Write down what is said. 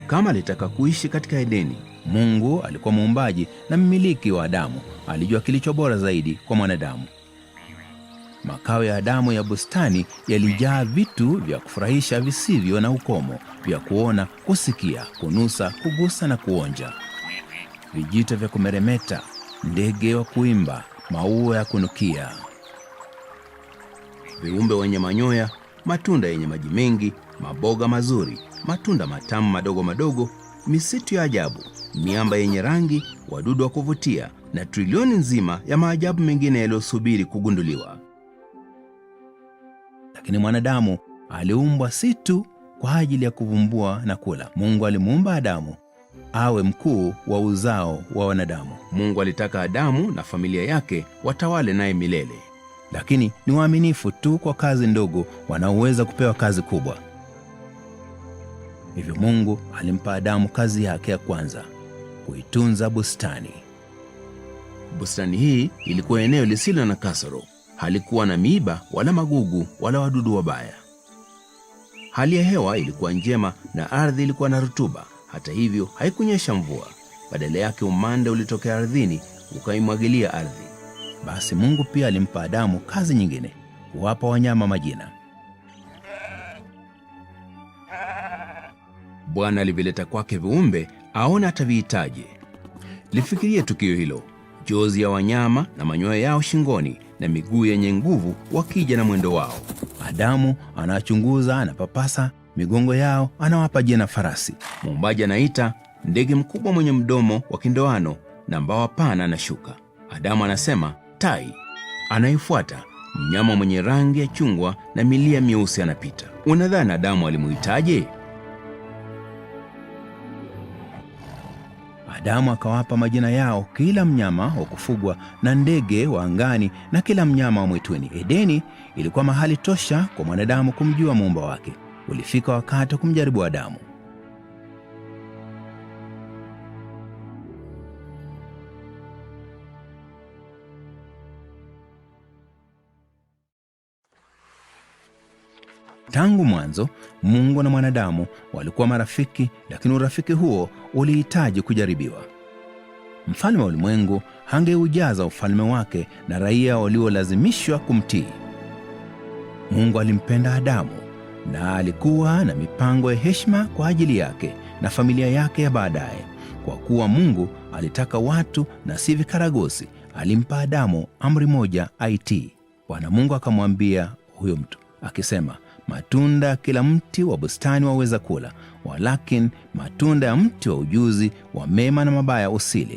kama alitaka kuishi katika Edeni. Mungu alikuwa muumbaji na mmiliki wa Adamu. Alijua kilicho bora zaidi kwa mwanadamu. Makao ya Adamu ya bustani yalijaa vitu vya kufurahisha visivyo na ukomo, vya kuona, kusikia, kunusa, kugusa na kuonja. Vijito vya kumeremeta, ndege wa kuimba, maua ya kunukia, viumbe wenye manyoya, matunda yenye maji mengi, maboga mazuri, matunda matamu madogo madogo, misitu ya ajabu, miamba yenye rangi, wadudu wa kuvutia na trilioni nzima ya maajabu mengine yaliyosubiri kugunduliwa. Lakini mwanadamu aliumbwa si tu kwa ajili ya kuvumbua na kula. Mungu alimuumba Adamu awe mkuu wa uzao wa wanadamu. Mungu alitaka Adamu na familia yake watawale naye milele. Lakini ni waaminifu tu kwa kazi ndogo wanaoweza kupewa kazi kubwa. Hivyo Mungu alimpa Adamu kazi yake ya kwanza, kuitunza bustani. Bustani hii ilikuwa eneo lisilo na kasoro. Halikuwa na miiba wala magugu wala wadudu wabaya. Hali ya hewa ilikuwa njema na ardhi ilikuwa na rutuba. Hata hivyo haikunyesha mvua. Badala yake umande ulitokea ardhini ukaimwagilia ardhi. Basi Mungu pia alimpa Adamu kazi nyingine, kuwapa wanyama majina. Bwana alivileta kwake viumbe aone atavihitaje. Lifikirie tukio hilo: jozi ya wanyama na manyoya yao shingoni na miguu yenye nguvu wakija na mwendo wao. Adamu anachunguza, anapapasa migongo yao, anawapa jina farasi. Muumbaji anaita ndege mkubwa mwenye mdomo wa kindoano na mbawa pana na shuka. Adamu anasema tai. Anaifuata mnyama mwenye rangi ya chungwa na milia mieusi anapita. Unadhani Adamu alimuhitaje? Adamu akawapa majina yao kila mnyama wa kufugwa na ndege wa angani na kila mnyama wa mwituni. Edeni ilikuwa mahali tosha kwa mwanadamu kumjua muumba wake. Ulifika wakati wa kumjaribu Adamu. Tangu mwanzo, Mungu na mwanadamu walikuwa marafiki, lakini urafiki huo ulihitaji kujaribiwa. Mfalme wa ulimwengu hangeujaza ufalme wake na raia waliolazimishwa kumtii. Mungu alimpenda Adamu na alikuwa na mipango ya heshima kwa ajili yake na familia yake ya baadaye. Kwa kuwa Mungu alitaka watu na si vikaragosi, alimpa Adamu amri moja aitii. Bwana Mungu akamwambia huyo mtu akisema, matunda kila mti wa bustani waweza kula, walakini matunda ya mti wa ujuzi wa mema na mabaya usile,